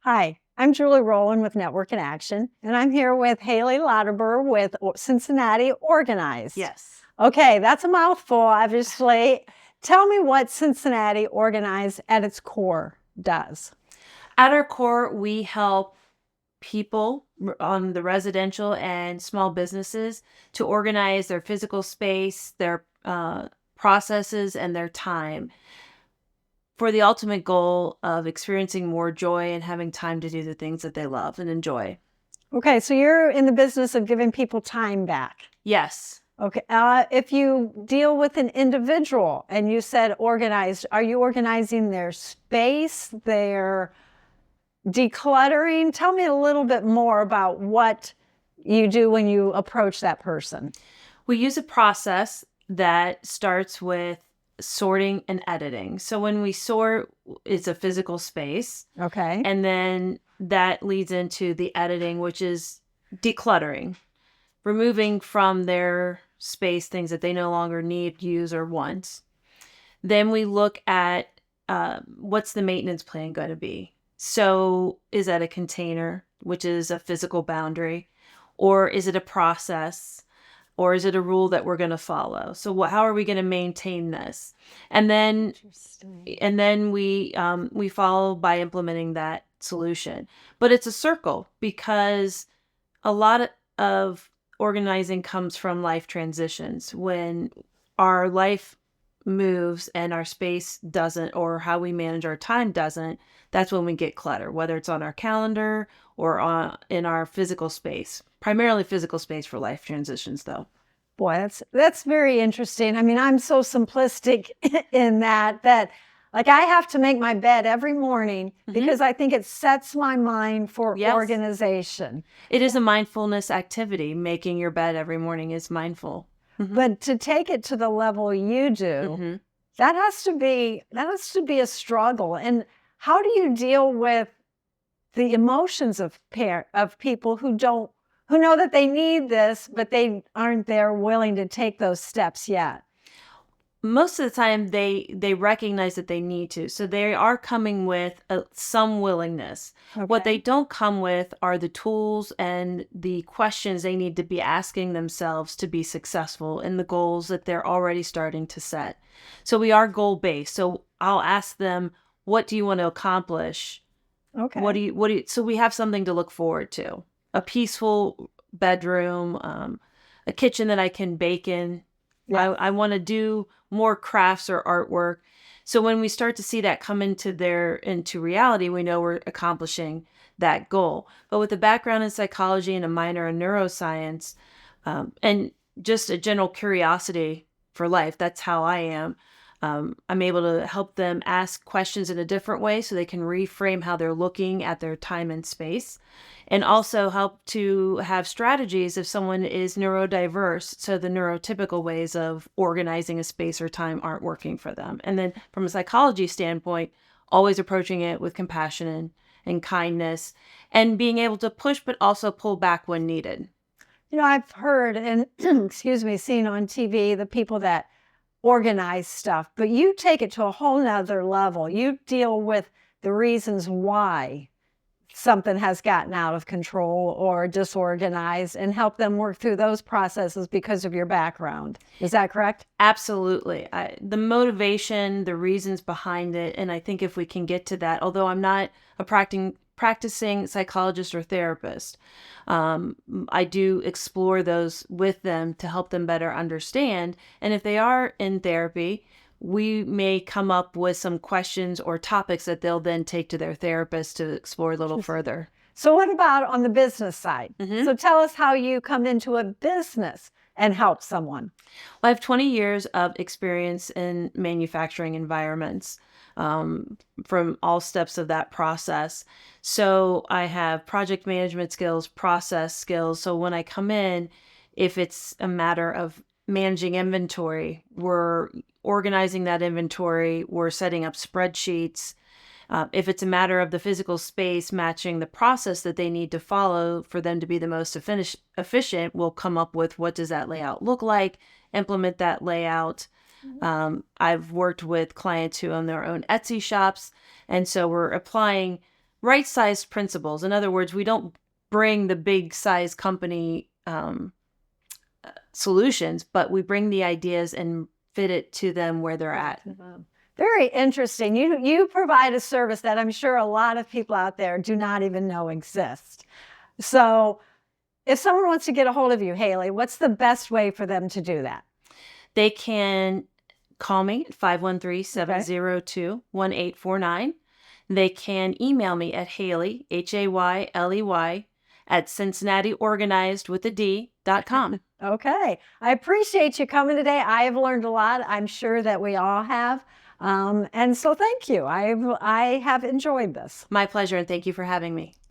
Hi, I'm Julie Rowland with Network in Action, and I'm here with Hayley Lauterbur with Cincinnati Organized. Yes. Okay, that's a mouthful, obviously. Tell me what Cincinnati Organized at its core does. At our core, we help people on the residential and small businesses to organize their physical space, their processes, and their time for the ultimate goal of experiencing more joy and having time to do the things that they love and enjoy. Okay, so you're in the business of giving people time back. Yes. Okay, if you deal with an individual and you said organized, are you organizing their space, their decluttering? Tell me a little bit more about what you do when you approach that person. We use a process that starts with sorting and editing. So when we sort, it's a physical space. Okay. And then that leads into the editing, which is decluttering, removing from their space things that they no longer need, use, or want. Then we look at what's the maintenance plan going to be. So is that a container, which is a physical boundary, or is it a process? Or is it a rule that we're going to follow? So how are we going to maintain this? And then we follow by implementing that solution. But it's a circle because a lot of organizing comes from life transitions. When our life moves and our space doesn't, or how we manage our time doesn't, that's when we get clutter, whether it's on our calendar or in our physical space. Primarily physical space for life transitions, though. Boy, that's very interesting. I mean, I'm so simplistic in that like I have to make my bed every morning because I think it sets my mind for organization. It is a mindfulness activity. Making your bed every morning is mindful. But to take it to the level you do, that has to be a struggle. And how do you deal with the emotions of people who know that they need this, but they aren't there willing to take those steps yet? Most of the time they recognize that they need to. So they are coming with some willingness. Okay. What they don't come with are the tools and the questions they need to be asking themselves to be successful in the goals that they're already starting to set. So we are goal-based. So I'll ask them, what do you want to accomplish? Okay. So we have something to look forward to. A peaceful bedroom, a kitchen that I can bake in. Yeah. I want to do more crafts or artwork. So when we start to see that come into reality, we know we're accomplishing that goal. But with a background in psychology and a minor in neuroscience, and just a general curiosity for life, that's how I am. I'm able to help them ask questions in a different way so they can reframe how they're looking at their time and space, and also help to have strategies if someone is neurodiverse, so the neurotypical ways of organizing a space or time aren't working for them. And then from a psychology standpoint, always approaching it with compassion and kindness, and being able to push but also pull back when needed. You know, I've heard and seen on TV the people that organize stuff, but you take it to a whole nother level. You deal with the reasons why something has gotten out of control or disorganized and help them work through those processes because of your background. Is that correct? Absolutely. The motivation, the reasons behind it, and I think if we can get to that, although I'm not a practicing psychologist or therapist, I do explore those with them to help them better understand. And if they are in therapy, we may come up with some questions or topics that they'll then take to their therapist to explore a little further. So what about on the business side? So tell us how you come into a business and help someone. Well, I have 20 years of experience in manufacturing environments, from all steps of that process. So I have project management skills, process skills. So when I come in, if it's a matter of managing inventory, we're organizing that inventory, we're setting up spreadsheets. If it's a matter of the physical space matching the process that they need to follow for them to be the most efficient, we'll come up with what does that layout look like, implement that layout. I've worked with clients who own their own Etsy shops, and so we're applying right-sized principles. In other words, we don't bring the big size company solutions, but we bring the ideas and fit it to them where they're at. Very interesting. You provide a service that I'm sure a lot of people out there do not even know exists. So if someone wants to get a hold of you, Hayley, what's the best way for them to do that? They can call me at 513-702-1849. They can email me at Hayley, Hayley, at CincinnatiOrganizedWithAD.com. Okay. I appreciate you coming today. I have learned a lot. I'm sure that we all have. And so thank you. I have enjoyed this. My pleasure, and thank you for having me.